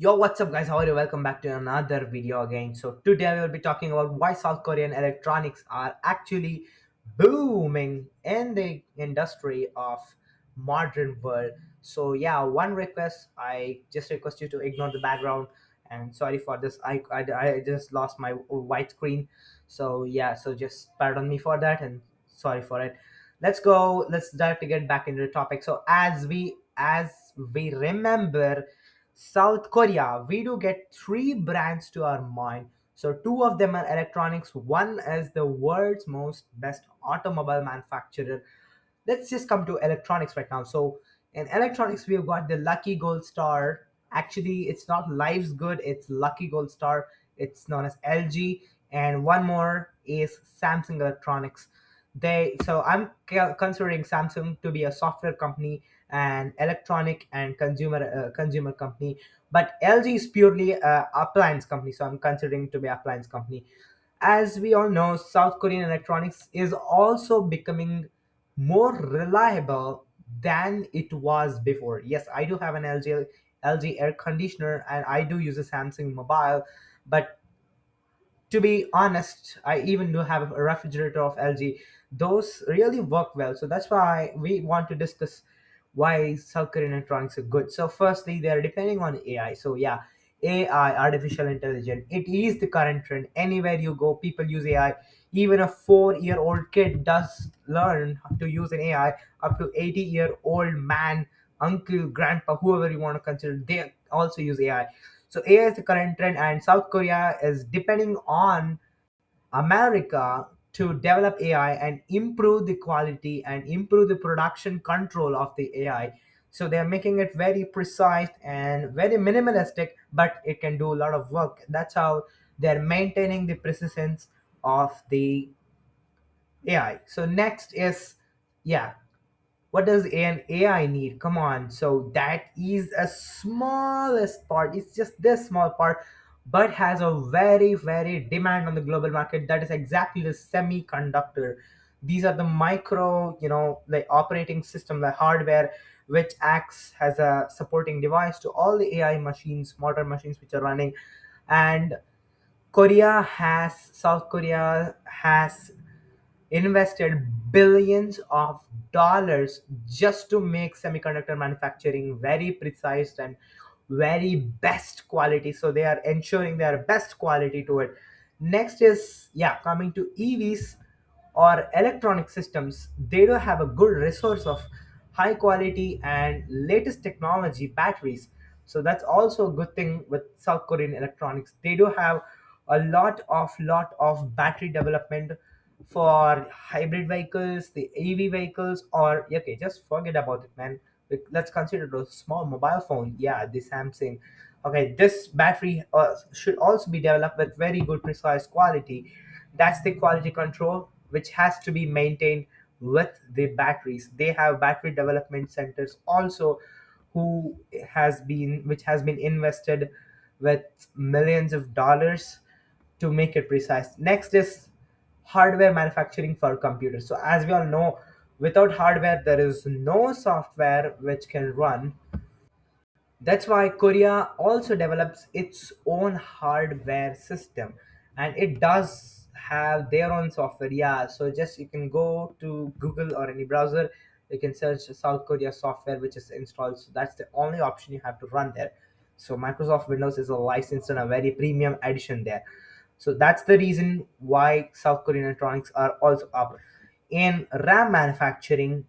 Yo, what's up, guys? How are you? Welcome back to another video again. So, today we will be talking about why South Korean electronics are actually booming in the industry of modern world. So, yeah, one request I just request you to ignore the background. And sorry for this, I just lost my white screen. So, yeah, so just pardon me for that and sorry for it. Let's go. Let's dive to get back into the topic. So, as we remember South Korea, we do get three brands to our mind. So two of them are electronics. One is the world's most best automobile manufacturer. Let's just come to electronics right now. So in electronics, we've got the Lucky Gold Star. Actually, it's not Life's Good, it's Lucky Gold Star. It's known as LG. And one more is Samsung Electronics. I'm considering Samsung to be a software company and electronic and consumer company, but LG is purely a appliance company, so I'm considering to be appliance company. As we all know, South Korean electronics is also becoming more reliable than it was before. Yes, I do have an LG air conditioner and I do use a Samsung mobile, but to be honest, I even do have a refrigerator of LG. Those really work well. So that's why we want to discuss why South Korean electronics are good. So firstly, they're depending on AI. So yeah, AI, artificial intelligence, it is the current trend. Anywhere you go, people use AI. Even a 4-year-old kid does learn to use an AI. Up to 80-year-old man, uncle, grandpa, whoever you want to consider, they also use AI. So AI is the current trend, and South Korea is depending on America to develop AI and improve the quality and improve the production control of the AI. So they're making it very precise and very minimalistic, but it can do a lot of work. That's how they're maintaining the precision of the AI. So next is, yeah, what does an AI need? Come on. So that is a smallest part. It's just this small part, but has a very, very demand on the global market. That is exactly the semiconductor. These are the micro, like operating system, the hardware, which acts as a supporting device to all the AI machines, modern machines which are running. And South Korea has invested billions of dollars just to make semiconductor manufacturing very precise and very best quality, so they are ensuring their best quality to it. Next is, yeah, coming to EVs or electronic systems, they do have a good resource of high quality and latest technology batteries. So that's also a good thing with South Korean electronics. They do have a lot of battery development for hybrid vehicles, the EV vehicles, or okay, just forget about it, man. Let's consider those small mobile phone. Yeah, the Samsung. Okay, this battery should also be developed with very good precise quality. That's the quality control which has to be maintained with the batteries. They have battery development centers also, which has been invested with millions of dollars to make it precise. Next is hardware manufacturing for computers. So as we all know, without hardware there is no software which can run. That's why Korea also develops its own hardware system, and it does have their own software. Yeah, so just you can go to Google or any browser, you can search South Korea software which is installed. So that's the only option you have to run there. So Microsoft Windows is a licensed and a very premium edition there. So that's the reason why South Korean electronics are also up. In RAM manufacturing,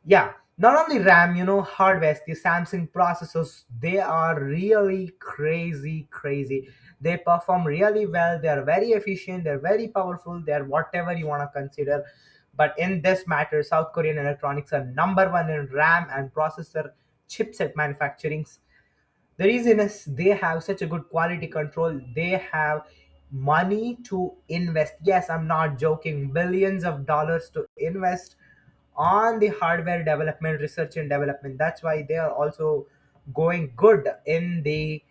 yeah, not only RAM, hardware, the Samsung processors, they are really crazy. They perform really well, they're very efficient, they're very powerful, they're whatever you want to consider. But in this matter, South Korean electronics are number one in RAM and processor chipset manufacturing. The reason is they have such a good quality control. They have money to invest. Yes, I'm not joking, billions of dollars to invest on the hardware development, research and development. That's why they are also going good in the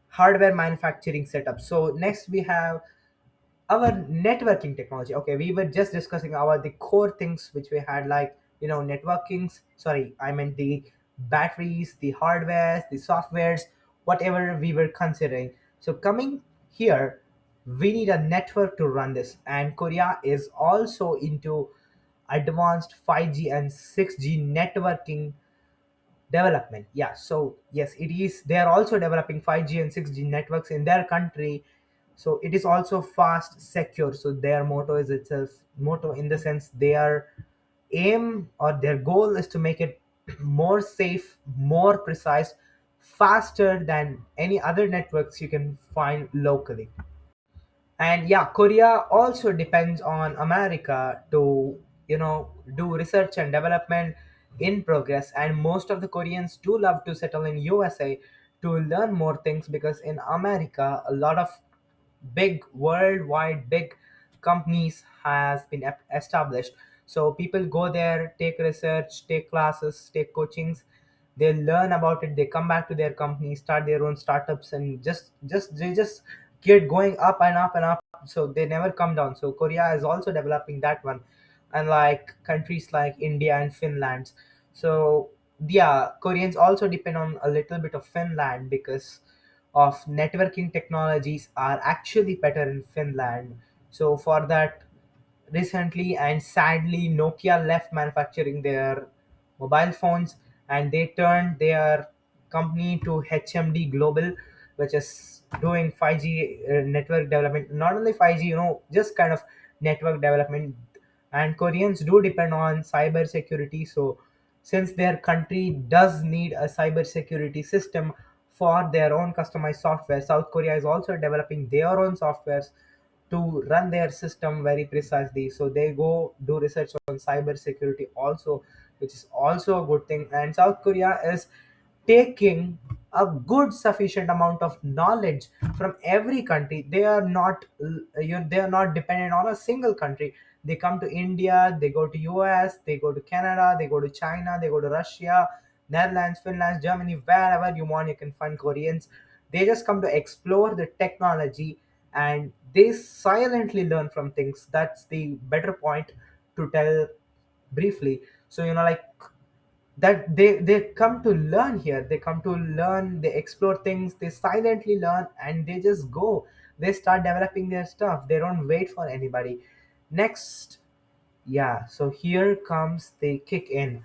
hardware manufacturing setup. So next we have our networking technology. Okay, we were just discussing about the core things which we had, like networkings. Sorry, I meant the batteries, the hardwares, the softwares. whatever we were considering. So coming here, we need a network to run this, and Korea is also into advanced 5G and 6G networking development. Yeah, so yes, it is, they are also developing 5G and 6G networks in their country. So it is also fast, secure. So their motto is itself, motto in the sense, their aim or their goal is to make it more safe, more precise, faster than any other networks you can find locally. And yeah, Korea also depends on America to, do research and development in progress. And most of the Koreans do love to settle in USA to learn more things, because in America a lot of big, worldwide big companies has been established. So people go there, take research, take classes, take coachings, they learn about it, they come back to their company, start their own startups, and just get going up and up and up. So they never come down. So Korea is also developing that one, and like countries like India and Finland. So yeah, Koreans also depend on a little bit of Finland, because of networking technologies are actually better in Finland. So for that, recently and sadly, Nokia left manufacturing their mobile phones, and they turned their company to HMD Global, which is doing 5G network development. Not only 5G, just kind of network development. And Koreans do depend on cyber security. So since their country does need a cyber security system for their own customized software, South Korea is also developing their own softwares to run their system very precisely. So they go do research on cyber security also, which is also a good thing. And South Korea is taking a good sufficient amount of knowledge from every country. They are not they are not dependent on a single country. They come to India, they go to US, they go to Canada, they go to China, they go to Russia, Netherlands, Finland, Germany, wherever you want you can find Koreans. They just come to explore the technology, and they silently learn from things. That's the better point to tell briefly. So like that, they come to learn here, they come to learn, they explore things, they silently learn, and they just go, they start developing their stuff, they don't wait for anybody. Next, yeah, so here comes the kick in.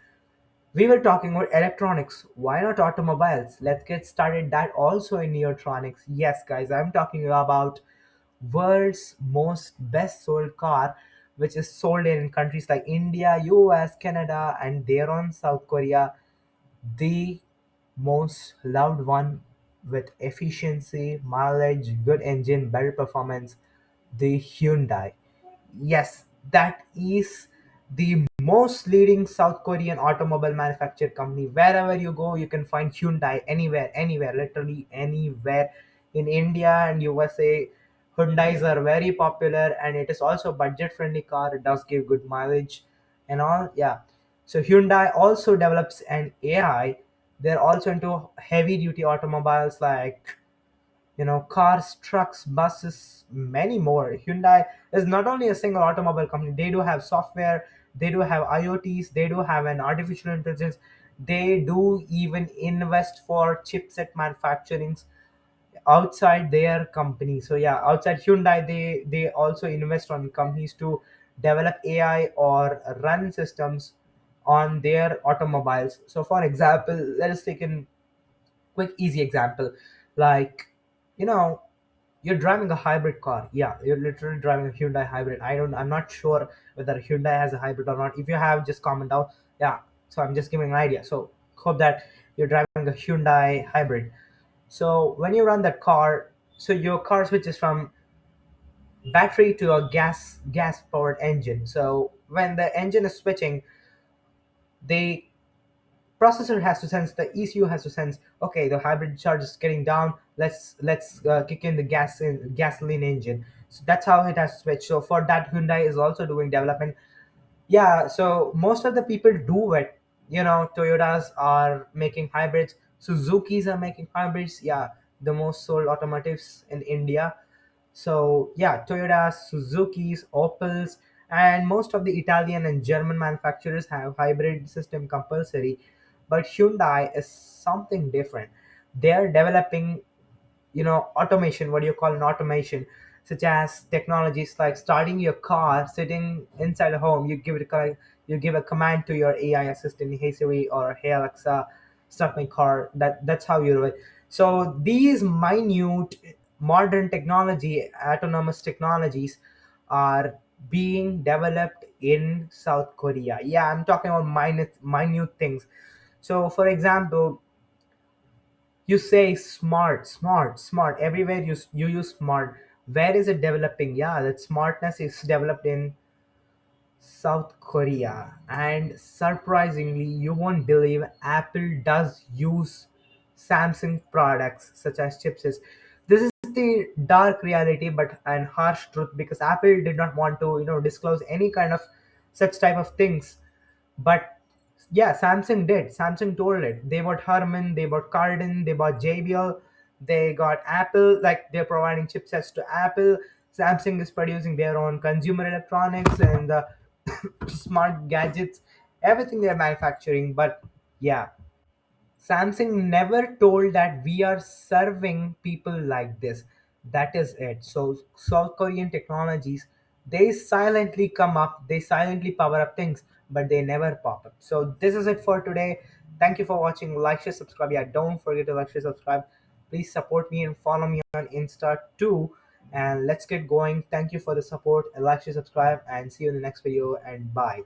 We were talking about electronics, why not automobiles? Let's get started that also in electronics. Yes guys, I'm talking about world's most best sold car, which is sold in countries like India, US, Canada, and their own South Korea. The most loved one, with efficiency, mileage, good engine, better performance, the Hyundai. Yes, that is the most leading South Korean automobile manufacturer company. Wherever you go, you can find Hyundai anywhere, literally anywhere. In India and USA, Hyundais are very popular, and it is also budget friendly car. It does give good mileage and all. Yeah. So Hyundai also develops an AI. They're also into heavy duty automobiles like cars, trucks, buses, many more. Hyundai is not only a single automobile company, they do have software, they do have IoTs, they do have an artificial intelligence, they do even invest for chipset manufacturing outside their company. So yeah, outside Hyundai, they also invest on companies to develop AI or run systems on their automobiles. So for example, let us take a quick easy example, like you know you're driving a hybrid car. Yeah, you're literally driving a Hyundai hybrid. I'm not sure whether Hyundai has a hybrid or not. If you have, just comment down. Yeah, so I'm just giving an idea. So hope that you're driving a Hyundai hybrid. So when you run that car, so your car switches from battery to a gas powered engine. So when the engine is switching, the processor has to sense, the ECU has to sense, okay, the hybrid charge is getting down, let's kick in the gasoline engine. So that's how it has to switch. So for that, Hyundai is also doing development. Yeah, so most of the people do it. Toyotas are making hybrids, Suzukis are making hybrids. Yeah, the most sold automotives in India. So yeah, Toyotas, Suzuki's, Opels, and most of the Italian and German manufacturers have hybrid system compulsory. But Hyundai is something different. they are developing, automation, what do you call an automation, such as technologies like starting your car sitting inside a home. You give a command to your AI assistant, hey Siri or hey Alexa, start my car. That's how you do it. So these minute modern technology, autonomous technologies, are being developed in South Korea. Yeah, I'm talking about minute things. So for example, you say smart, smart, smart. Everywhere you use smart. Where is it developing? Yeah, that smartness is developed in South Korea. And surprisingly, you won't believe Apple does use Samsung products such as chipsets. This is the dark reality, but and harsh truth, because Apple did not want to, disclose any kind of such type of things. But yeah, Samsung did. Samsung told it. They bought Harman, they bought Cardin, they bought JBL, they got Apple. Like they're providing chipsets to Apple. Samsung is producing their own consumer electronics and smart gadgets, everything they're manufacturing. But yeah, Samsung never told that we are serving people like this. That is it. So South Korean technologies, they silently come up, they silently power up things, but they never pop up. So this is it for today. Thank you for watching. Like, share, subscribe. Yeah, don't forget to like, share, subscribe. Please support me and follow me on Insta too. And let's get going. Thank you for the support. Like, share, subscribe, and see you in the next video. And bye.